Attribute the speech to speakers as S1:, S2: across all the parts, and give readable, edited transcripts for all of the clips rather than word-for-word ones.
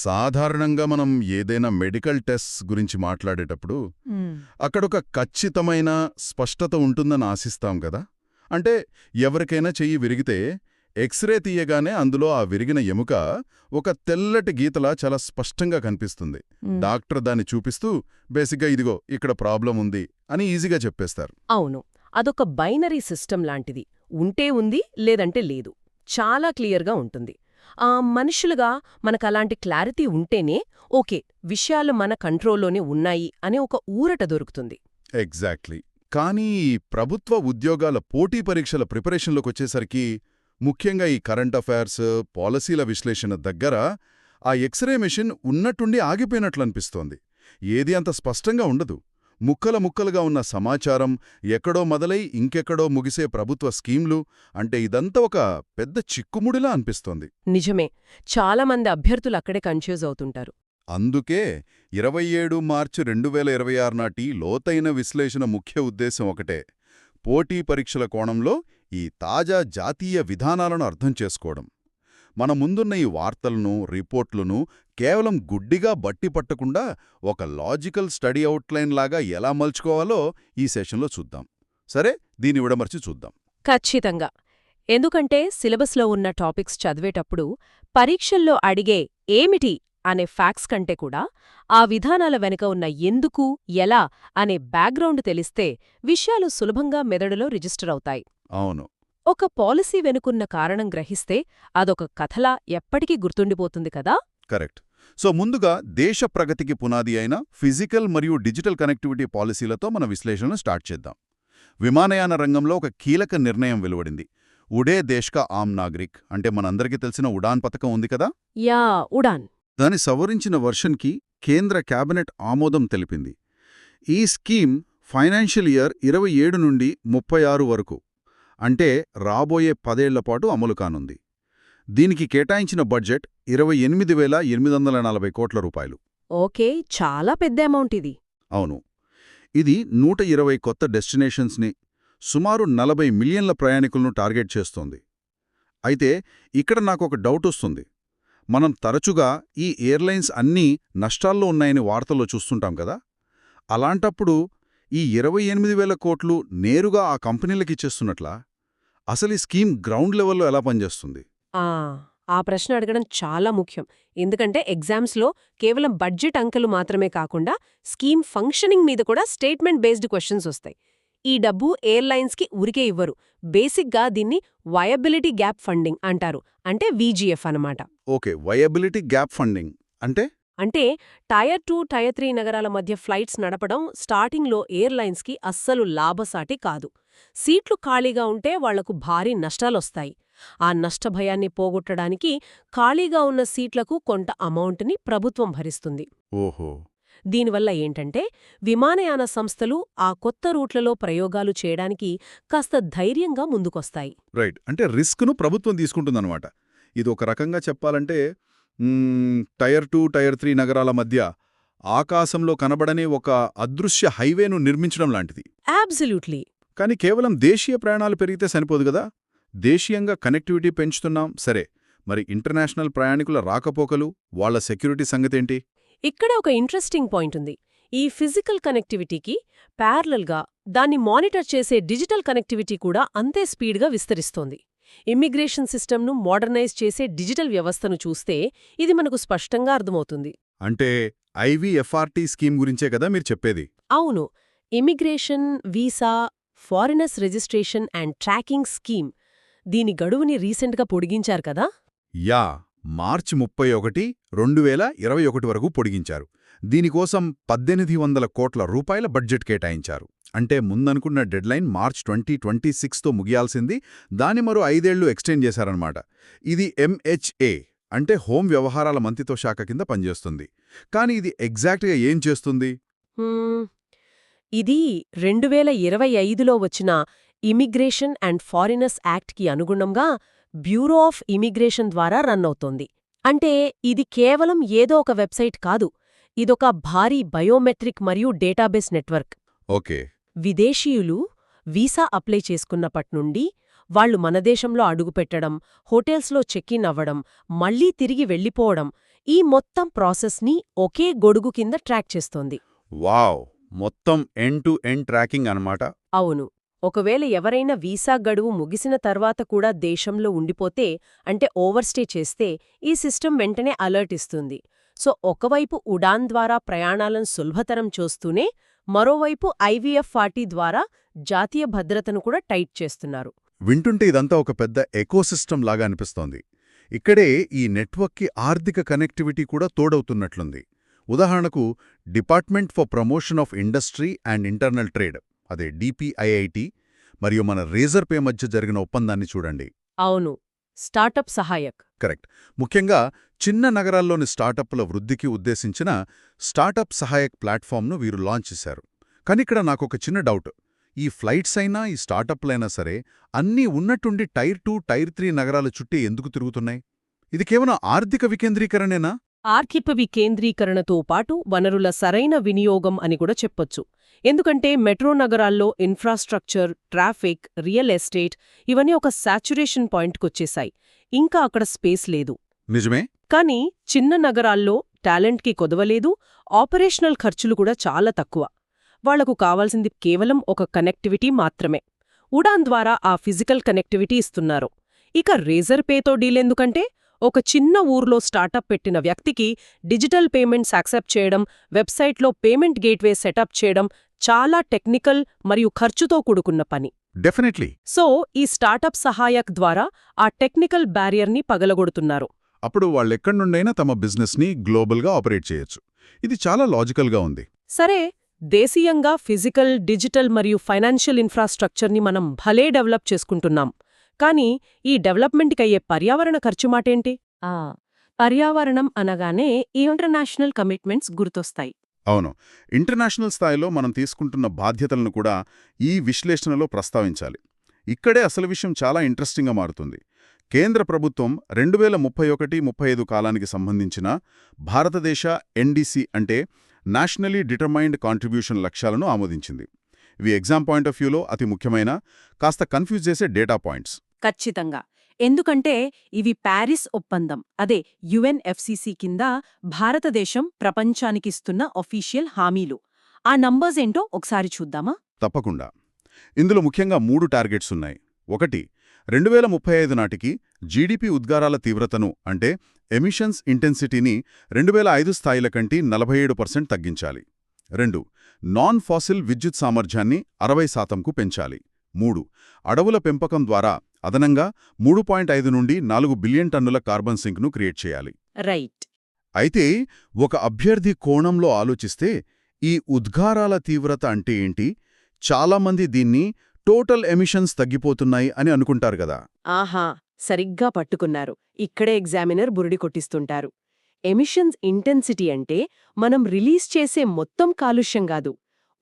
S1: సాధారణంగా మనం ఏదైనా మెడికల్ టెస్ట్ గురించి మాట్లాడేటప్పుడు
S2: మ్మ్.
S1: అక్కడొక ఖచ్చితమైన స్పష్టత ఉంటుందని ఆశిస్తాం కదా. అంటే ఎవరికైనా చెయ్యి విరిగితే ఎక్స్రే తీయగానే అందులో ఆ విరిగిన ఎముక ఒక తెల్లటి గీతలా చాలా స్పష్టంగా కనిపిస్తుంది.
S2: మ్మ్.
S1: డాక్టర్ దాన్ని చూపిస్తూ బేసిక్గా ఇదిగో ఇక్కడ ప్రాబ్లం ఉంది అని ఈజీగా చెప్పేస్తారు.
S2: అవును, అదొక బైనరీ సిస్టమ్ లాంటిది. ఉంటే ఉంది, లేదంటే లేదు. చాలా క్లియర్గా ఉంటుంది. మనుషులుగా మనకలాంటి క్లారిటీ ఉంటేనే ఓకే, విషయాలు మన కంట్రోల్లోనే ఉన్నాయి అనే ఒక ఊరట దొరుకుతుంది.
S1: ఎగ్జాక్ట్లీ. కానీ ఈ ప్రభుత్వ ఉద్యోగాల పోటీ పరీక్షల ప్రిపరేషన్లోకొచ్చేసరికి, ముఖ్యంగా ఈ కరెంట్ అఫైర్స్, పాలసీల విశ్లేషణ దగ్గర ఆ ఎక్స్రే మెషిన్ ఉన్నట్టుండి ఆగిపోయినట్లనిపిస్తోంది. ఏది అంత స్పష్టంగా ఉండదు. ముక్కల ముక్కలుగా ఉన్న సమాచారం, ఎక్కడో మొదలై ఇంకెక్కడో ముగిసే ప్రభుత్వ స్కీమ్లు, అంటే ఇదంతా ఒక పెద్ద చిక్కుముడిలా అనిపిస్తోంది.
S2: నిజమే, చాలామంది అభ్యర్థులు అక్కడే కన్ఫ్యూజ్ అవుతుంటారు.
S1: అందుకే 27 మార్చి 2026 నాటి లోతైన విశ్లేషణ ముఖ్య ఉద్దేశం ఒకటే: పోటీ పరీక్షల కోణంలో ఈ తాజా జాతీయ విధానాలను అర్థం చేసుకోవడం. మన ముందున్న ఈ వార్తలను, రిపోర్ట్లను కేవలం గుడ్డిగా బట్టి పట్టకుండా ఒక లాజికల్ స్టడీ అవుట్లైన్ లాగా ఎలా మలుచుకోవాలో ఈ సెషన్లో చూద్దాం. సరే, దీన్ని విడమర్చి చూద్దాం.
S2: ఖచ్చితంగా. ఎందుకంటే సిలబస్లో ఉన్న టాపిక్స్ చదివేటప్పుడు పరీక్షల్లో అడిగే ఏమిటి అనే ఫ్యాక్ట్స్ కంటే కూడా ఆ విధానాల వెనుక ఉన్న ఎందుకు, ఎలా అనే బ్యాక్గ్రౌండ్ తెలిస్తే విషయాలు సులభంగా మెదడులో రిజిస్టర్ అవుతాయి.
S1: అవును,
S2: ఒక పాలసీ వెనుకున్న కారణం గ్రహిస్తే అదొక కథలా ఎప్పటికీ గుర్తుండిపోతుంది కదా.
S1: కరెక్ట్. సో ముందుగా దేశ ప్రగతికి పునాది అయిన ఫిజికల్ మరియు డిజిటల్ కనెక్టివిటీ పాలసీలతో మన విశ్లేషణను స్టార్ట్ చేద్దాం. విమానయాన రంగంలో ఒక కీలక నిర్ణయం వెలువడింది. ఉడే దేశ్ కా ఆమ్ నాగరిక్, అంటే మనందరికీ తెలిసిన ఉడాన్ పథకం ఉంది కదా.
S2: యా, ఉడాన్.
S1: దాని సవరించిన వర్షన్కి కేంద్ర కేబినెట్ ఆమోదం తెలిపింది. ఈ స్కీమ్ ఫైనాన్షియల్ ఇయర్ 27 నుండి 36 వరకు, అంటే రాబోయే 10 ఏళ్లపాటు అమలు కానుంది. దీనికి కేటాయించిన బడ్జెట్ 28,840 కోట్ల రూపాయలు.
S2: ఓకే, చాలా పెద్ద అమౌంట్ ఇది.
S1: అవును. ఇది 120 కొత్త డెస్టినేషన్స్ని, సుమారు 40 మిలియన్ల ప్రయాణికులను టార్గెట్ చేస్తోంది. అయితే ఇక్కడ నాకొక డౌట్ వస్తుంది. మనం తరచుగా ఈ ఎయిర్లైన్స్ అన్నీ నష్టాల్లో ఉన్నాయని వార్తల్లో చూస్తుంటాం కదా. అలాంటప్పుడు ఈ 28,000 కోట్లు నేరుగా ఆ కంపెనీలకిచ్చేస్తున్నట్లా? అసలు ఈ స్కీమ్ గ్రౌండ్ లెవెల్లో ఎలా పనిచేస్తుంది?
S2: ఆ ప్రశ్న అడగడం చాలా ముఖ్యం. ఎందుకంటే ఎగ్జామ్స్లో కేవలం బడ్జెట్ అంకెలు మాత్రమే కాకుండా స్కీమ్ ఫంక్షనింగ్ మీద కూడా స్టేట్మెంట్ బేస్డ్ క్వశ్చన్స్ వస్తాయి. ఈ డబ్బు ఎయిర్లైన్స్కి ఊరికే ఇవ్వరు. బేసిక్గా దీన్ని వయబిలిటీ గ్యాప్ ఫండింగ్ అంటారు, అంటే VGF అన్నమాట.
S1: ఓకే, వయబిలిటీ గ్యాప్ ఫండింగ్ అంటే?
S2: అంటే టైర్ 2, టైర్ 3 నగరాల మధ్య ఫ్లైట్స్ నడపడం స్టార్టింగ్లో ఎయిర్లైన్స్కి అస్సలు లాభసాటి కాదు. సీట్లు ఖాళీగా ఉంటే వాళ్లకు భారీ నష్టాలొస్తాయి. ఆ నష్టభయాన్ని పోగొట్టడానికి ఖాళీగా ఉన్న సీట్లకు కొంత అమౌంట్ని ప్రభుత్వం భరిస్తుంది.
S1: ఓహో.
S2: దీనివల్ల ఏంటంటే విమానయాన సంస్థలు ఆ కొత్త రూట్లలో ప్రయోగాలు చేయడానికి కాస్త ధైర్యంగా ముందుకొస్తాయి.
S1: రైట్, అంటే రిస్క్ను ప్రభుత్వం తీసుకుంటుందన్నమాట. ఇది ఒక రకంగా చెప్పాలంటే టైర్ 2, టైర్ 3 నగరాల మధ్య ఆకాశంలో కనబడని ఒక అదృశ్య హైవేను నిర్మించడం లాంటిది.
S2: అబ్సల్యూట్లీ.
S1: కానీ కేవలం దేశీయ ప్రయాణాలు పెరిగితే సరిపోదు కదా. దేశీయంగా కనెక్టివిటీ పెంచుతున్నాం సరే, మరి ఇంటర్నేషనల్ ప్రయాణికుల రాకపోకలు, వాళ్ల సెక్యూరిటీ సంగతేంటి?
S2: ఇక్కడ ఒక ఇంట్రెస్టింగ్ పాయింట్ ఉంది. ఈ ఫిజికల్ కనెక్టివిటీకి ప్యారలల్గా దాన్ని మానిటర్ చేసే డిజిటల్ కనెక్టివిటీ కూడా అంతే స్పీడ్గా విస్తరిస్తోంది. ఇమ్మిగ్రేషన్ సిస్టమ్ను మోడర్నైజ్ చేసే డిజిటల్ వ్యవస్థను చూస్తే ఇది మనకు స్పష్టంగా అర్థమవుతుంది.
S1: అంటే IVFRT స్కీమ్ గురించే కదా మీరు చెప్పేది?
S2: అవును, immigration, visa, foreigners registration and tracking scheme. దీని గడువుని రీసెంట్గా పొడిగించారు కదా.
S1: యా, మార్చి 31, 2021 వరకు పొడిగించారు. దీనికోసం 1,800 కోట్ల రూపాయల బడ్జెట్ కేటాయించారు. అంటే ముందనుకున్న డెడ్లైన్ మార్చ్ 2026తో ముగియాల్సింది, దాని మరో 5 ఏళ్లు ఎక్స్టెండ్ చేశారన్నమాట. ఇది MHA అంటే హోం వ్యవహారాల మంత్రిత్వ శాఖ కింద పనిచేస్తుంది. కానీ ఇది ఎగ్జాక్ట్గా ఏం చేస్తుంది?
S2: ఇది 2025లో వచ్చిన ఇమిగ్రేషన్ అండ్ ఫారినర్స్ యాక్ట్కి అనుగుణంగా బ్యూరో ఆఫ్ ఇమిగ్రేషన్ ద్వారా రన్ అవుతోంది. అంటే ఇది కేవలం ఏదో ఒక వెబ్సైట్ కాదు, ఇదొక భారీ బయోమెట్రిక్ మరియు డేటాబేస్ నెట్వర్క్.
S1: ఓకే.
S2: విదేశీయులు వీసా అప్లై చేసుకున్నప్పట్నుండి వాళ్లు మన దేశంలో అడుగుపెట్టడం, హోటల్స్లో చెక్ ఇన్ అవ్వడం, మళ్లీ తిరిగి వెళ్లిపోవడం, ఈ మొత్తం ప్రాసెస్ని ఒకే గొడుగు కింద ట్రాక్ చేస్తోంది.
S1: వావ్! మొత్తం ఎండ్ టు ఎండ్ ట్రాకింగ్ అన్నమాట.
S2: అవును. ఒకవేళ ఎవరైనా వీసా గడువు ముగిసిన తర్వాత కూడా దేశంలో ఉండిపోతే, అంటే ఓవర్స్టే చేస్తే, ఈ సిస్టమ్ వెంటనే అలర్ట్ ఇస్తుంది. సో ఒకవైపు ఉడాన్ ద్వారా ప్రయాణాలను సులభతరం చేస్తూనే, మరోవైపు IVF-40 ద్వారా జాతీయ భద్రతను కూడా టైట్ చేస్తున్నారు.
S1: వింటుంటే ఇదంతా ఒక పెద్ద ఎకోసిస్టమ్ లాగా అనిపిస్తోంది. ఇక్కడే ఈ నెట్వర్క్కి ఆర్థిక కనెక్టివిటీ కూడా తోడవుతున్నట్లుంది. ఉదాహరణకు department for promotion of industry and internal trade, అదే DPIIT, మరియు మన రేజర్ పే మధ్య జరిగిన ఒప్పందాన్ని చూడండి.
S2: అవును. స్టార్టప్ సహాయక్.
S1: కరెక్ట్. ముఖ్యంగా చిన్న నగరాల్లోని స్టార్టప్ల వృద్ధికి ఉద్దేశించిన స్టార్టప్ సహాయక్ ప్లాట్ఫామ్ను వీరు లాంచ్ చేశారు. కానిక్కడ నాకొక చిన్న డౌట్. ఈ ఫ్లైట్స్ అయినా ఈ స్టార్టప్లైనా సరే అన్నీ ఉన్నట్టుండి టైర్ 2, టైర్ 3 నగరాల చుట్టే ఎందుకు తిరుగుతున్నాయి? ఇది కేవలం ఆర్థిక వికేంద్రీకరణేనా?
S2: ఆర్థిక వికేంద్రీకరణతో పాటు వనరుల సరైన వినియోగం అని కూడా చెప్పొచ్చు. ఎందుకంటే మెట్రో నగరాల్లో ఇన్ఫ్రాస్ట్రక్చర్, ట్రాఫిక్, రియల్ ఎస్టేట్ ఇవన్నీ ఒక సాచ్యురేషన్ పాయింట్కొచ్చేశాయి. ఇంకా అక్కడ స్పేస్ లేదు.
S1: నిజమే.
S2: కానీ చిన్న నగరాల్లో టాలెంట్కి కొదవలేదు, ఆపరేషనల్ ఖర్చులు కూడా చాలా తక్కువ. వాళ్లకు కావాల్సింది కేవలం ఒక కనెక్టివిటీ మాత్రమే. ఉడాన్ ద్వారా ఆ ఫిజికల్ కనెక్టివిటీ ఇస్తున్నారు. ఇక రేజర్ పేతో డీలెందుకంటే, ఒక చిన్న ఊర్లో స్టార్టప్ పెట్టిన వ్యక్తికి డిజిటల్ పేమెంట్స్ యాక్సెప్ట్ చేయడం, వెబ్సైట్లో పేమెంట్ గేట్వే సెటప్ చేయడం చాలా టెక్నికల్ మరియు ఖర్చుతో కూడుకున్న పని.
S1: డెఫినెట్లీ.
S2: సో ఈ స్టార్టప్ సహాయక్ ద్వారా ఆ టెక్నికల్ బ్యారియర్ని పగలగొడుతున్నారు.
S1: అప్పుడు వాళ్ళెక్కడి నుండైనా తమ బిజినెస్ని గ్లోబల్గా ఆపరేట్ చేయొచ్చు. ఇది చాలా లాజికల్గా ఉంది.
S2: సరే, దేశీయంగా ఫిజికల్, డిజిటల్ మరియు ఫైనాన్షియల్ ఇన్ఫ్రాస్ట్రక్చర్ని మనం భలే డెవలప్ చేసుకుంటున్నాం. కానీ ఈ డెవలప్మెంట్కయ్యే పర్యావరణ ఖర్చు మాటేంటి? పర్యావరణం అనగానే ఈ ఇంటర్నేషనల్ కమిట్మెంట్స్ గుర్తొస్తాయి.
S1: అవును. ఇంటర్నేషనల్ స్థాయిలో మనం తీసుకుంటున్న బాధ్యతలను కూడా ఈ విశ్లేషణలో ప్రస్తావించాలి. ఇక్కడే అసలు విషయం చాలా ఇంట్రెస్టింగ్గా మారుతుంది. కేంద్ర ప్రభుత్వం 2031-35 కాలానికి సంబంధించిన భారతదేశ NDC అంటే నేషనలీ డిటర్మైన్డ్ కాంట్రిబ్యూషన్ లక్ష్యాలను ఆమోదించింది. ఇవి ఎగ్జామ్ పాయింట్ ఆఫ్ వ్యూలో అతి ముఖ్యమైన, కాస్త కన్ఫ్యూజ్ చేసే డేటా పాయింట్స్.
S2: ఖచ్చితంగా. ఎందుకంటే ఇవి ప్యారిస్ ఒప్పందం, అదే UNFCCC కింద భారతదేశం ప్రపంచానికిస్తున్న ఒఫీషియల్ హామీలు. ఆ నంబర్స్ ఏంటో ఒకసారి చూద్దామా?
S1: తప్పకుండా. ఇందులో ముఖ్యంగా 3 టార్గెట్స్ ఉన్నాయి. 1, 2035 నాటికి జీడీపీ ఉద్గారాల తీవ్రతను అంటే ఎమిషన్స్ ఇంటెన్సిటీని 2005 స్థాయిల కంటే 47% తగ్గించాలి. 2, నాన్ ఫాసిల్ విద్యుత్ సామర్థ్యాన్ని 60%కు పెంచాలి. 3, అడవుల పెంపకం ద్వారా అదనంగా 3.5 నుండి 4 బిలియన్ టన్నుల కార్బన్ సింక్ను క్రియేట్ చేయాలి.
S2: రైట్.
S1: అయితే ఒక అభ్యర్థి కోణంలో ఆలోచిస్తే ఈ ఉద్గారాల తీవ్రత అంటే ఏంటి? చాలామంది దీన్ని టోటల్ ఎమిషన్స్ తగ్గిపోతున్నాయి అని అనుకుంటారు గదా.
S2: ఆహా, సరిగ్గా పట్టుకున్నారు. ఇక్కడే ఎగ్జామినర్ బురిడి కొట్టిస్తుంటారు. ఎమిషన్స్ ఇంటెన్సిటీ అంటే మనం రిలీజ్ చేసే మొత్తం కాలుష్యం కాదు.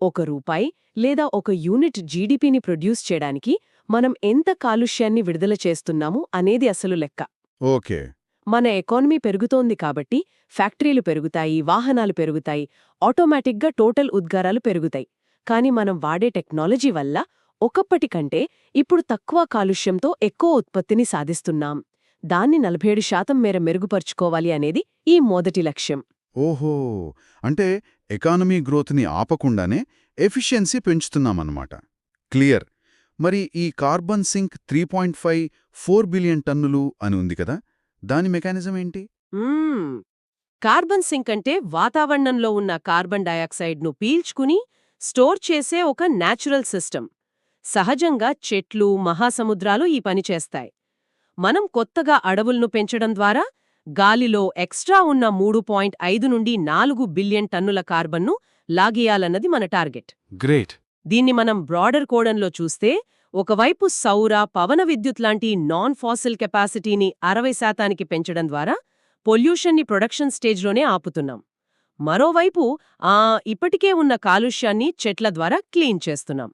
S2: 1 రూపాయి లేదా 1 యూనిట్ జీడీపీని ప్రొడ్యూస్ చేయడానికి మనం ఎంత కాలుష్యాన్ని విడుదల చేస్తున్నాము అనేది అసలు లెక్క.
S1: ఓకే.
S2: మన ఎకానమీ పెరుగుతోంది కాబట్టి ఫ్యాక్టరీలు పెరుగుతాయి, వాహనాలు పెరుగుతాయి, ఆటోమేటిక్గా టోటల్ ఉద్గారాలు పెరుగుతాయి. కానీ మనం వాడే టెక్నాలజీ వల్ల ఒకప్పటి కంటే ఇప్పుడు తక్కువ కాలుష్యంతో ఎక్కువ ఉత్పత్తిని సాధిస్తున్నాం. దాన్ని 47% మేర మెరుగుపరుచుకోవాలి అనేది ఈ మొదటి లక్ష్యం.
S1: ఓహో, అంటే ఎకానమీ గ్రోత్ని ఆపకుండానే ఎఫిషియన్సీ పెంచుతున్నామన్నమాట. క్లియర్. మరి ఈ కార్బన్ సింక్ 3.54 బిలియన్ టన్నులు అని ఉంది కదా, దాని మెకానిజం ఏంటి?
S2: కార్బన్ సింక్ అంటే వాతావరణంలో ఉన్న కార్బన్ డయాక్సైడ్ను పీల్చుకుని స్టోర్ చేసే ఒక న్యాచురల్ సిస్టమ్. సహజంగా చెట్లు, మహాసముద్రాలు ఈ పని చేస్తాయి. మనం కొత్తగా అడవులను పెంచడం ద్వారా గాలిలో ఎక్స్ట్రా ఉన్న 3.5 నుండి 4 బిలియన్ టన్నుల కార్బన్ను లాగేయాలన్నది మన టార్గెట్.
S1: గ్రేట్.
S2: దీన్ని మనం బ్రాడర్ కోణంలో చూస్తే, ఒకవైపు సౌర, పవన విద్యుత్ లాంటి నాన్ ఫాసిల్ కెపాసిటీని 60%కి పెంచడం ద్వారా పొల్యూషన్ని ప్రొడక్షన్ స్టేజ్లోనే ఆపుతున్నాం. మరోవైపు ఇప్పటికే ఉన్న కాలుష్యాన్ని చెట్ల ద్వారా క్లీన్ చేస్తున్నాం.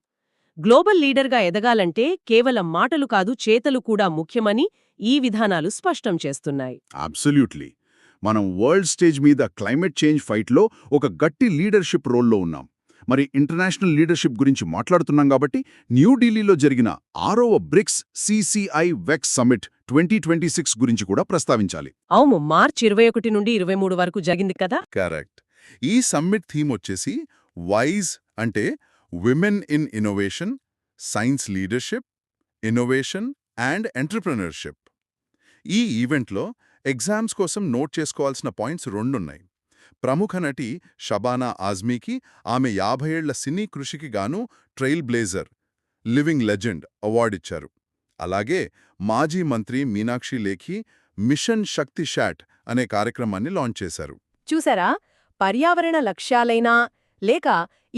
S2: గ్లోబల్ లీడర్గా ఎదగాలంటే కేవలం మాటలు కాదు, చేతలు కూడా ముఖ్యమని ఈ విధానాలు స్పష్టం చేస్తున్నాయి.
S1: అబ్సల్యూట్లీ. మనం వరల్డ్ స్టేజ్ మీద క్లైమేట్ చేంజ్ ఫైట్లో ఒక గట్టి లీడర్షిప్ రోల్లో ఉన్నాం. మరి ఇంటర్నేషనల్ లీడర్షిప్ గురించి మాట్లాడుతున్నాం కాబట్టి న్యూఢిల్లీలో జరిగిన 6వ బ్రిక్స్ CCI వెక్స్ సమిట్
S3: 2026 గురించి కూడా ప్రస్తావించాలి.
S2: అవును, మార్చి 21 నుండి 23 వరకు జరిగింది కదా.
S3: కరెక్ట్. ఈ సమ్మిట్ థీమ్ వచ్చేసి వైజ్ అంటే women in innovation, science leadership, innovation and entrepreneurship. ఈ ఈవెంట్లో ఎగ్జామ్స్ కోసం నోట్ చేసుకోవాల్సిన పాయింట్స్ రెండున్నాయి. ప్రముఖ నటి షబానా ఆజ్మీకి ఆమె 50 ఏళ్ల సినీ కృషికి గాను ట్రైల్ బ్లేజర్, లివింగ్ లెజెండ్ అవార్డిచ్చారు. అలాగే మాజీ మంత్రి మీనాక్షి లేఖి మిషన్ శక్తి షాట్ అనే కార్యక్రమాన్ని లాంచ్ చేశారు.
S2: చూసారా, పర్యావరణ లక్ష్యాలైనా లేక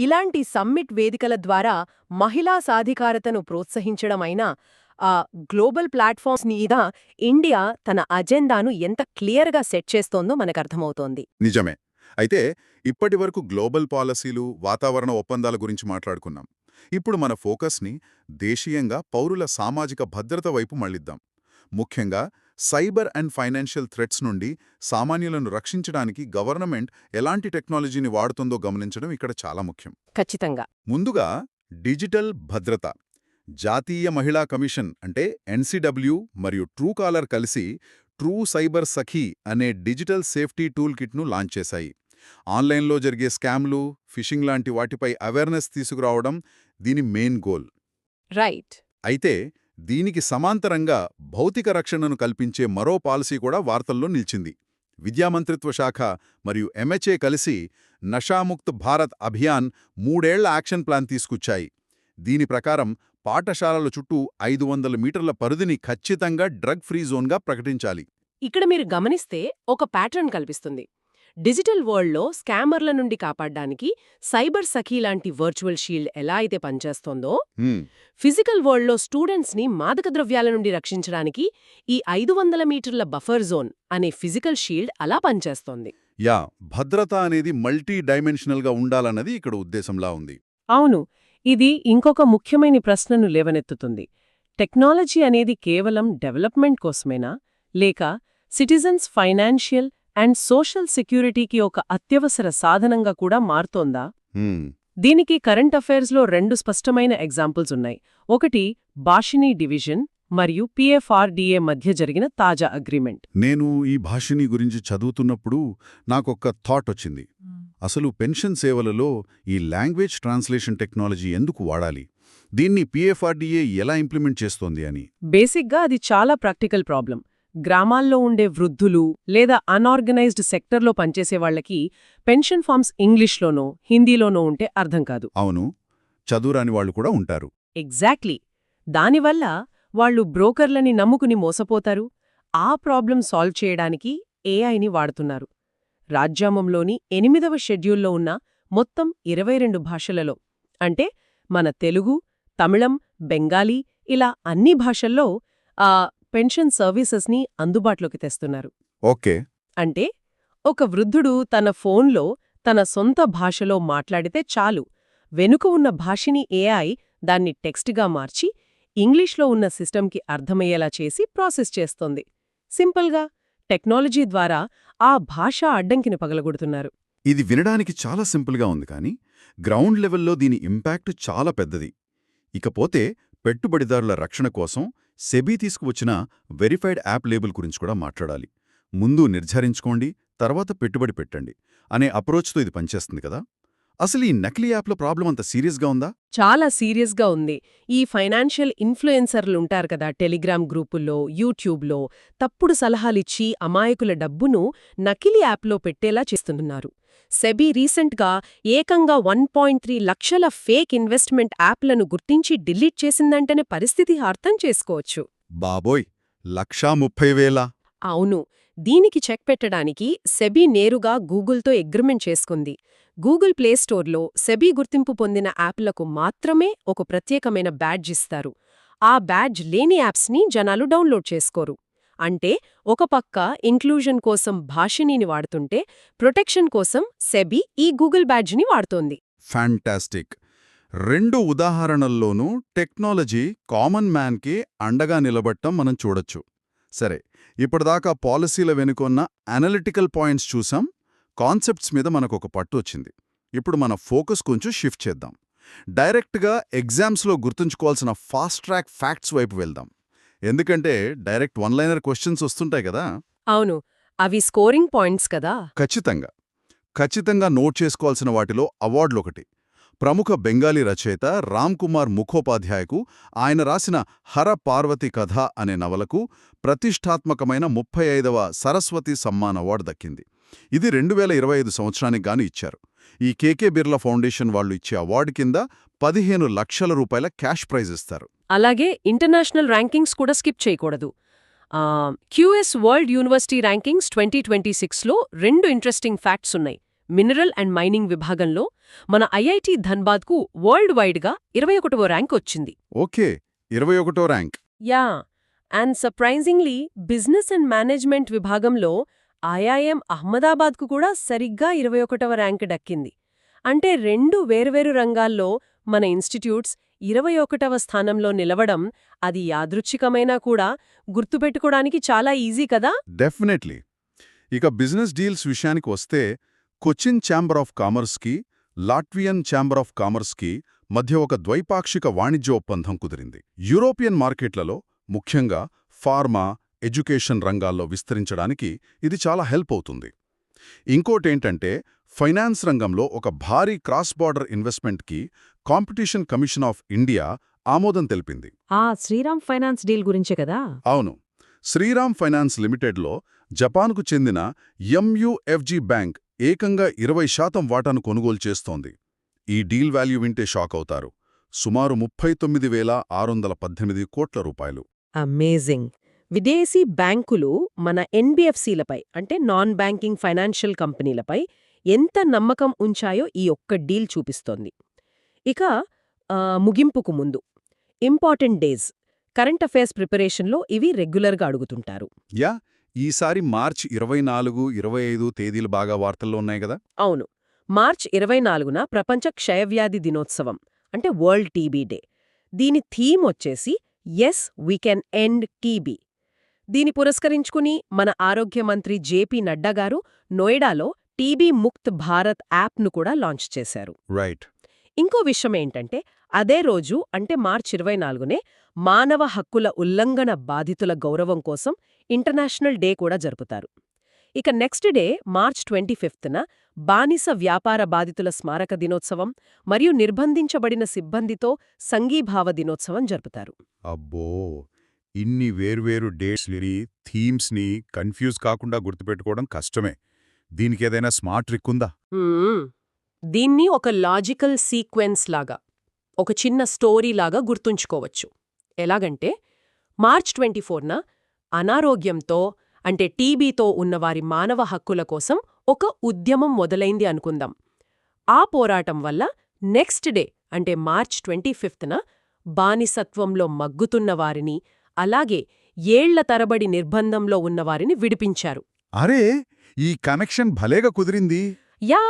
S2: ఇలాంటి సమ్మిట్ వేదికల ద్వారా మహిళా సాధికారతను ప్రోత్సహించడమైనా గ్లోబల్ ప్లాట్ఫామ్స్ మీద ఇండియా తన అజెండాను ఎంత క్లియర్గా సెట్ చేస్తోందో మనకర్థమవుతోంది.
S3: నిజమే. అయితే ఇప్పటివరకు గ్లోబల్ పాలసీలు, వాతావరణ ఒప్పందాల గురించి మాట్లాడుకున్నాం. ఇప్పుడు మన ఫోకస్ని దేశీయంగా పౌరుల సామాజిక భద్రత వైపు మళ్లిద్దాం. ముఖ్యంగా సైబర్ అండ్ ఫైనాన్షియల్ థ్రెట్స్ నుండి సామాన్యులను రక్షించడానికి గవర్నమెంట్ ఎలాంటి టెక్నాలజీని వాడుతుందో గమనించడం ఇక్కడ చాలా ముఖ్యం.
S2: ఖచ్చితంగా.
S3: ముందుగా డిజిటల్ భద్రత. జాతీయ మహిళా కమిషన్ అంటే ఎన్సీడబ్ల్యూ మరియు ట్రూకాలర్ కలిసి ట్రూ సైబర్ సఖీ అనే డిజిటల్ సేఫ్టీ టూల్ కిట్ను లాంచ్ చేశాయి. ఆన్లైన్లో జరిగే స్కామ్లు, ఫిషింగ్ లాంటి వాటిపై అవేర్నెస్ తీసుకురావడం దీని మెయిన్ గోల్.
S2: రైట్.
S3: అయితే దీనికి సమాంతరంగా భౌతిక రక్షణను కల్పించే మరో పాలసీ కూడా వార్తల్లో నిలిచింది. విద్యామంత్రిత్వ శాఖ మరియు ఎంహెచ్ఏ కలిసి నషాముక్త్ భారత్ అభియాన్ 3 ఏళ్ల యాక్షన్ ప్లాన్ తీసుకొచ్చాయి. దీని ప్రకారం పాఠశాలల చుట్టూ 500 మీటర్ల పరిధిని ఖచ్చితంగా డ్రగ్ ఫ్రీ జోన్గా ప్రకటించాలి.
S2: ఇక్కడ మీరు గమనిస్తే ఒక ప్యాటర్న్ కల్పిస్తుంది. డిజిటల్ వరల్డ్లో స్కామర్ల నుండి కాపాడ్డానికి సైబర్ సఖీ లాంటి వర్చువల్ షీల్డ్ ఎలా అయితే పనిచేస్తోందో, ఫిజికల్ వరల్డ్లో స్టూడెంట్స్ని మాదక ద్రవ్యాల నుండి రక్షించడానికి ఈ 500 మీటర్ల బఫర్ జోన్ అనే ఫిజికల్ షీల్డ్ అలా పనిచేస్తోంది.
S3: భద్రత అనేది మల్టీ డైమెన్షనల్గా ఉండాలన్నది ఇక్కడ ఉద్దేశంలా ఉంది.
S2: అవును, ఇది ఇంకొక ముఖ్యమైన ప్రశ్నను లేవనెత్తుతుంది. టెక్నాలజీ అనేది కేవలం డెవలప్మెంట్ కోసమేనా, లేక సిటిజన్స్ ఫైనాన్షియల్ అండ్ సోషల్ సెక్యూరిటీకి ఒక అత్యవసర సాధనంగా కూడా మారుతోందా? దీనికి కరెంట్ అఫైర్స్లో 2 స్పష్టమైన ఎగ్జాంపుల్స్ ఉన్నాయి. ఒకటి భాషిని డివిజన్ మరియు PFRDA మధ్య జరిగిన తాజా అగ్రిమెంట్.
S3: నేను ఈ భాషిని గురించి చదువుతున్నప్పుడు నాకొక్క థాట్ వచ్చింది. అసలు పెన్షన్ సేవలలో ఈ లాంగ్వేజ్ ట్రాన్స్లేషన్ టెక్నాలజీ ఎందుకు వాడాలి? దీన్ని PFRDA ఎలా ఇంప్లిమెంట్ చేస్తోంది అని.
S2: బేసిక్గా అది చాలా ప్రాక్టికల్ ప్రాబ్లం. గ్రామాల్లో ఉండే వృద్ధులు లేదా అన్ఆర్గనైజ్డ్ సెక్టర్లో పనిచేసే వాళ్లకి పెన్షన్ ఫామ్స్ ఇంగ్లీష్లోనో హిందీలోనో ఉంటే అర్థం కాదు.
S3: అవును, చదువురాని వాళ్ళు కూడా ఉంటారు.
S2: ఎగ్జాక్ట్లీ. దానివల్ల వాళ్ళు బ్రోకర్లని నమ్ముకుని మోసపోతారు. ఆ ప్రాబ్లం సాల్వ్ చేయడానికి ఏఐని వాడుతున్నారు. రాజ్యాంగంలోని 8వ షెడ్యూల్లో ఉన్న మొత్తం 22 భాషలలో, అంటే మన తెలుగు, తమిళం, బెంగాలీ ఇలా అన్ని భాషల్లో పెన్షన్ సర్వీసెస్ని అందుబాటులోకి తెస్తున్నారు.
S3: ఓకే.
S2: అంటే ఒక వృద్ధుడు తన ఫోన్లో తన సొంత భాషలో మాట్లాడితే చాలు, వెనుక ఉన్న భాషని ఏఐ దాన్ని టెక్స్ట్గా మార్చి ఇంగ్లీష్లో ఉన్న సిస్టమ్కి అర్థమయ్యేలా చేసి ప్రాసెస్ చేస్తోంది. సింపుల్గా టెక్నాలజీ ద్వారా ఆ భాషా అడ్డంకిని పగలగొడుతున్నారు.
S3: ఇది వినడానికి చాలా సింపుల్గా ఉంది, కానీ గ్రౌండ్ లెవెల్లో దీని ఇంపాక్ట్ చాలా పెద్దది. ఇకపోతే పెట్టుబడిదారుల రక్షణ కోసం సెబీ తీసుకువచ్చిన వెరిఫైడ్ యాప్ లేబుల్ గురించి కూడా మాట్లాడాలి. ముందు నిర్ధారించుకోండి, తర్వాత పెట్టుబడి పెట్టండి అనే అప్రోచ్తో ఇది పనిచేస్తుంది కదా. అసలు ఈ నకిలీ యాప్ల ప్రాబ్లం అంత సీరియస్గా ఉందా?
S2: చాలా సీరియస్గా ఉంది. ఈ ఫైనాన్షియల్ ఇన్ఫ్లుయెన్సర్లుంటారు కదా టెలిగ్రామ్ గ్రూపుల్లో, యూట్యూబ్లో తప్పుడు సలహాలిచ్చి అమాయకుల డబ్బును నకిలీ యాప్లో పెట్టేలా చేస్తున్నారు. సెబీ రీసెంట్గా ఏకంగా 1.3 లక్షల ఫేక్ ఇన్వెస్ట్మెంట్ యాప్లను గుర్తించి డిలీట్ చేసిందంటేనే పరిస్థితి అర్థం చేసుకోవచ్చు.
S3: బాబోయ్, 1,30,000!
S2: అవును. దీనికి చెక్ పెట్టడానికి సెబీ నేరుగా గూగుల్తో అగ్రిమెంట్ చేసుకుంది. గూగుల్ ప్లేస్టోర్లో సెబీ గుర్తింపు పొందిన యాప్లకు మాత్రమే ఒక ప్రత్యేకమైన బ్యాడ్జ్ ఇస్తారు. ఆ బ్యాడ్జ్ లేని యాప్స్ని జనాలు డౌన్లోడ్ చేసుకోరు. అంటే ఒక పక్క ఇంక్లూజన్ కోసం భాషినిని వాడుతుంటే, ప్రొటెక్షన్ కోసం సెబీ ఈ గూగుల్ బ్యాడ్జ్ని వాడుతోంది.
S3: ఫ్యాంటాస్టిక్. 2 ఉదాహరణల్లోనూ టెక్నాలజీ కామన్ మ్యాన్కి అండగా నిలబడటం మనం చూడొచ్చు. సరే, ఇప్పటిదాకా పాలసీల వెనుకొన్న అనలిటికల్ పాయింట్స్ చూసాం, కాన్సెప్ట్స్ మీద మనకొక పట్టు వచ్చింది. ఇప్పుడు మన ఫోకస్ కొంచెం షిఫ్ట్ చేద్దాం. డైరెక్ట్గా ఎగ్జామ్స్లో గుర్తుంచుకోవాల్సిన ఫాస్ట్ ట్రాక్ ఫ్యాక్ట్స్ వైపు వెళ్దాం. ఎందుకంటే డైరెక్ట్ వన్ లైనర్ క్వశ్చన్స్ వస్తుంటాయి కదా.
S2: అవును, అవి స్కోరింగ్ పాయింట్స్ కదా.
S3: ఖచ్చితంగా నోట్ చేసుకోవాల్సిన వాటిలో అవార్డులొకటి. ప్రముఖ బెంగాలీ రచయిత రామ్ కుమార్ ముఖోపాధ్యాయకు ఆయన రాసిన హర పార్వతి కథ అనే నవలకు ప్రతిష్టాత్మకమైన 35వ సరస్వతి సమ్మాన్ అవార్డు దక్కింది. ఇది 2025 సంవత్సరానికి గాను ఇచ్చారు. ఈ కేకే బిర్లా ఫౌండేషన్ వాళ్ళు ఇచ్చే అవార్డు కింద 15 లక్షల రూపాయల క్యాష్ ప్రైజ్ ఇస్తారు.
S2: అలాగే ఇంటర్నేషనల్ ర్యాంకింగ్స్ కూడా స్కిప్ చేయకూడదు. క్యూఎస్ వరల్డ్ యూనివర్సిటీ ర్యాంకింగ్స్ 2026లో 2 ఇంట్రెస్టింగ్ ఫ్యాక్ట్స్ ఉన్నాయి. మినరల్ అండ్ మైనింగ్ విభాగంలో మన ఐఐటి ధన్బాద్కు వరల్డ్ వైడ్గా 21వ ర్యాంక్ వచ్చింది.
S3: ఓకే, 21వ rank.
S2: Yeah, and surprisingly business and management విభాగంలో ఐఐఎం అహ్మదాబాద్కు కూడా సరిగ్గా 21వ ర్యాంక్ దక్కింది. అంటే 2 వేర్వేరు రంగాల్లో మన ఇన్స్టిట్యూట్స్ 21వ స్థానంలో నిలవడం, అది యాదృచ్ఛికమైనా కూడా గుర్తుపెట్టుకోవడానికి చాలా ఈజీ కదా.
S3: డెఫినెట్లీ. ఇక బిజినెస్ డీల్స్ విషయానికి వస్తే కొచ్చిన్ ఛాంబర్ ఆఫ్ కామర్స్కి, లాట్వియన్ ఛాంబర్ ఆఫ్ కామర్స్కి మధ్య ఒక ద్వైపాక్షిక వాణిజ్య ఒప్పందం కుదిరింది. యూరోపియన్ మార్కెట్లలో, ముఖ్యంగా ఫార్మా, ఎడ్యుకేషన్ రంగాల్లో విస్తరించడానికి ఇది చాలా హెల్ప్ అవుతుంది. ఇంకోటేంటంటే ఫైనాన్స్ రంగంలో ఒక భారీ క్రాస్ బార్డర్ ఇన్వెస్ట్మెంట్కి కాంపిటీషన్ కమిషన్ ఆఫ్ ఇండియా ఆమోదం తెలిపింది.
S2: శ్రీరామ్ ఫైనాన్స్ డీల్ గురించే కదా.
S3: అవును, శ్రీరామ్ ఫైనాన్స్ లిమిటెడ్లో జపాన్కు చెందిన ఎంయుఎఫ్జి బ్యాంక్ ఏకంగా 20% వాటాను కొనుగోలు చేస్తోంది. ఈ డీల్ వాల్యూ వింటే షాక్ అవుతారు. సుమారు 39,618 కోట్ల రూపాయలు.
S2: అమేజింగ్. విదేశీ బ్యాంకులు మన ఎన్బిఎఫ్సిలపై, అంటే నాన్ బ్యాంకింగ్ ఫైనాన్షియల్ కంపెనీలపై ఎంత నమ్మకం ఉంచాయో ఈ ఒక్క డీల్ చూపిస్తోంది. ఇక ముగింపుకు ముందు ఇంపార్టెంట్ డేస్, కరెంట్ అఫైర్స్ ప్రిపరేషన్లో ఇవి రెగ్యులర్గా అడుగుతుంటారు.
S3: యా, ఈసారి మార్చి 24, 25 తేదీలు బాగా వార్తల్లో ఉన్నాయి కదా.
S2: అవును, మార్చ్ 24న ప్రపంచ క్షయవ్యాధి దినోత్సవం, అంటే వరల్డ్ టీబీ డే. దీని థీమ్ వచ్చేసి yes we can end TB. దీని పురస్కరించుకుని మన ఆరోగ్య మంత్రి జేపీ నడ్డా గారు నోయిడాలో టీబీ ముక్త్ భారత్ యాప్ను కూడా లాంచ్ చేశారు.
S3: రైట్.
S2: ఇంకో విషయమేంటంటే అదే రోజు, అంటే మార్చి 24నే మానవ హక్కుల ఉల్లంఘన బాధితుల గౌరవం కోసం ఇంటర్నేషనల్ డే కూడా జరుపుతారు. ఇక నెక్స్ట్ డే మార్చ్ 25న బానిస వ్యాపార బాధితుల స్మారక దినోత్సవం మరియు నిర్బంధించబడిన సిబ్బందితో సంఘీభావ దినోత్సవం జరుపుతారు.
S3: అబ్బో, ఇన్ని వేర్వేరు డేట్స్ని, థీమ్స్ని కన్ఫ్యూజ్ కాకుండా గుర్తుపెట్టుకోవడం కష్టమే. దీనికేదైనా స్మార్ట్ ట్రిక్ ఉందా?
S2: దీన్ని ఒక లాజికల్ సీక్వెన్స్ లాగా, ఒక చిన్న స్టోరీ లాగా గుర్తుంచుకోవచ్చు. ఎలాగంటే మార్చ్ 24న అనారోగ్యంతో, అంటే టీబీతో ఉన్నవారి మానవ హక్కుల కోసం ఒక ఉద్యమం మొదలైంది అనుకుందాం. ఆ పోరాటం వల్ల నెక్స్ట్ డే, అంటే మార్చ్ 25న బానిసత్వంలో మగ్గుతున్న వారిని, అలాగే ఏళ్ల తరబడి నిర్బంధంలో ఉన్నవారిని విడిపించారు.
S3: అరే, ఈ కనెక్షన్ భలేగా కుదిరింది.
S2: యా,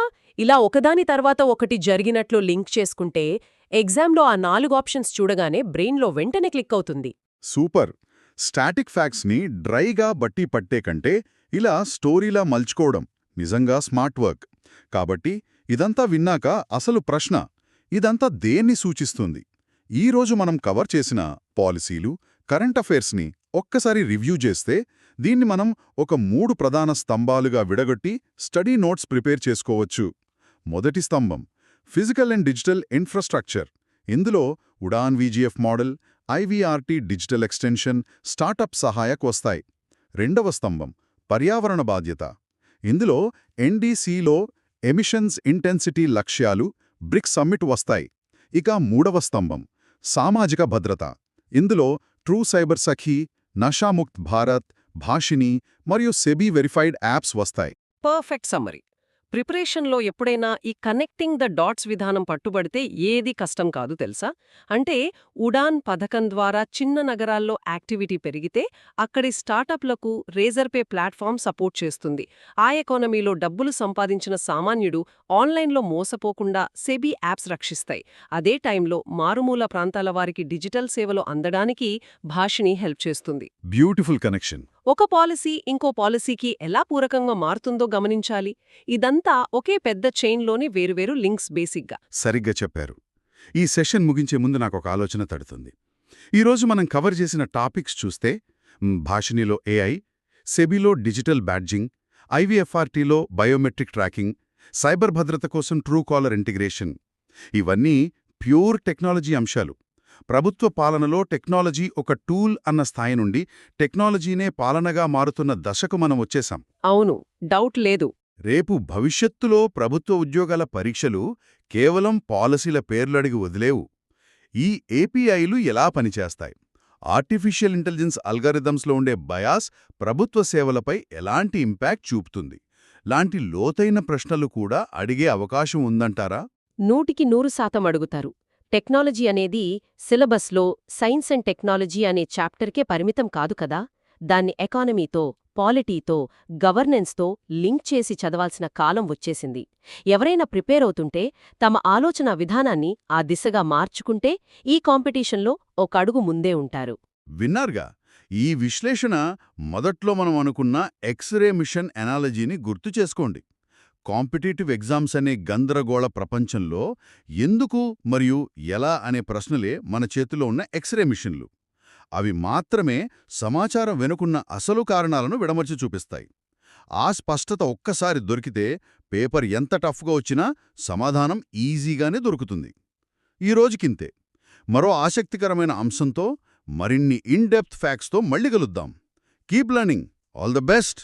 S2: ఇలా ఒకదాని తర్వాత ఒకటి జరిగినట్లు లింక్ చేసుకుంటే ఎగ్జామ్లో ఆ 4 ఆప్షన్స్ చూడగానే బ్రెయిన్లో వెంటనే క్లిక్ అవుతుంది.
S3: సూపర్. స్టాటిక్ ఫ్యాక్ట్స్ని డ్రైగా బట్టి పట్టే కంటే ఇలా స్టోరీలా మలుచుకోవడం నిజంగా స్మార్ట్ వర్క్. కాబట్టి ఇదంతా విన్నాక అసలు ప్రశ్న, ఇదంతా దేన్ని సూచిస్తుంది? ఈరోజు మనం కవర్ చేసిన పాలసీలు, కరెంట్ అఫైర్స్ని ఒక్కసారి రివ్యూ చేస్తే దీన్ని మనం ఒక 3 ప్రధాన స్తంభాలుగా విడగొట్టి స్టడీ నోట్స్ ప్రిపేర్ చేసుకోవచ్చు. మొదటి స్తంభం ఫిజికల్ అండ్ డిజిటల్ ఇన్ఫ్రాస్ట్రక్చర్. ఇందులో Udan VGF model, IVRT digital extension, startup సహాయకు వస్తాయి. రెండవ స్తంభం పర్యావరణ బాధ్యత. ఇందులో ఎన్డీసీలో ఎమిషన్స్ ఇంటెన్సిటీ లక్ష్యాలు, బ్రిక్స్ సమ్మిట్ వస్తాయి. ఇక మూడవ స్తంభం సామాజిక భద్రత. ఇందులో ట్రూ సైబర్ సఖీ, నషాముక్త్ భారత్, భాషిని మరియు సెబీ వెరిఫైడ్ యాప్స్ వస్తాయి.
S2: Perfect summary. ప్రిపరేషన్లో ఎప్పుడైనా ఈ కనెక్టింగ్ ద డాట్స్ విధానం పట్టుబడితే ఏది కష్టం కాదు తెలుసా. అంటే ఉడాన్ పథకం ద్వారా చిన్న నగరాల్లో యాక్టివిటీ పెరిగితే అక్కడి స్టార్టప్లకు రేజర్పే ప్లాట్ఫామ్ సపోర్ట్ చేస్తుంది. ఆ ఎకానమీలో డబ్బులు సంపాదించిన సామాన్యుడు ఆన్లైన్లో మోసపోకుండా సెబీ యాప్స్ రక్షిస్తాయి. అదే టైంలో మారుమూల ప్రాంతాల వారికి డిజిటల్ సేవలు అందడానికి భాషిని హెల్ప్ చేస్తుంది.
S3: Beautiful connection.
S2: ఒక పాలసీ ఇంకో పాలసీకి ఎలా పూరకంగా మారుతుందో గమనించాలి. ఇదంతా ఒకే పెద్ద చైన్లోని వేరువేరు లింక్స్ బేసిక్గా.
S3: సరిగ్గా చెప్పారు. ఈ సెషన్ ముగించే ముందు నాకొక ఆలోచన తడుతుంది. ఈరోజు మనం కవర్ చేసిన టాపిక్స్ చూస్తే భాషిణిలో ఏఐ, సెబీలో డిజిటల్ బ్యాడ్జింగ్, ఐవీఎఫ్ఆర్టీలో బయోమెట్రిక్ ట్రాకింగ్, సైబర్ భద్రత కోసం ట్రూ కాలర్ ఇంటిగ్రేషన్, ఇవన్నీ ప్యూర్ టెక్నాలజీ అంశాలు. ప్రభుత్వ పాలనలో టెక్నాలజీ ఒక టూల్ అన్న స్థాయి నుండి టెక్నాలజీనే పాలనగా మారుతున్న దశకు మనం వచ్చేశాం.
S2: అవును, డౌట్ లేదు.
S3: రేపు భవిష్యత్తులో ప్రభుత్వ ఉద్యోగాల పరీక్షలు కేవలం పాలసీల పేర్లడిగి వదిలేవు. ఈ ఏపీఐలు ఎలా పనిచేస్తాయి, ఆర్టిఫిషియల్ ఇంటెలిజెన్స్ అల్గారిథమ్స్లో ఉండే బయాస్ ప్రభుత్వ సేవలపై ఎలాంటి ఇంపాక్ట్ చూపుతుంది లాంటి లోతైన ప్రశ్నలు కూడా అడిగే అవకాశం ఉందంటారా?
S2: 100% అడుగుతారు. టెక్నాలజీ అనేది సిలబస్లో సైన్స్ అండ్ టెక్నాలజీ అనే చాప్టర్కే పరిమితం కాదు కదా. దాన్ని ఎకానమీతో, పాలిటీతో, గవర్నెన్స్తో లింక్ చేసి చదవాల్సిన కాలం వచ్చేసింది. ఎవరైనా ప్రిపేర్ అవుతుంటే తమ ఆలోచన విధానాన్ని ఆ దిశగా మార్చుకుంటే ఈ కాంపిటీషన్లో ఒక అడుగు ముందే ఉంటారు.
S3: విన్నారుగా, ఈ విశ్లేషణ మొదట్లో మనం అనుకున్న ఎక్స్రే మిషన్ ఎనాలజీని గుర్తు చేసుకోండి. కాంపిటీటివ్ ఎగ్జామ్స్ అనే గందరగోళ ప్రపంచంలో ఎందుకు మరియు ఎలా అనే ప్రశ్నలే మన చేతిలో ఉన్న ఎక్స్రే మిషన్లు. అవి మాత్రమే సమాచారం వెనుకున్న అసలు కారణాలను విడమర్చి చూపిస్తాయి. ఆ స్పష్టత ఒక్కసారి దొరికితే పేపర్ ఎంత టఫ్గా వచ్చినా సమాధానం ఈజీగానే దొరుకుతుంది. ఈ రోజుకింతే. మరో ఆసక్తికరమైన అంశంతో, మరిన్ని ఇన్ డెప్త్ ఫ్యాక్ట్స్తో మళ్ళీ కలుద్దాం. Keep learning. All the best.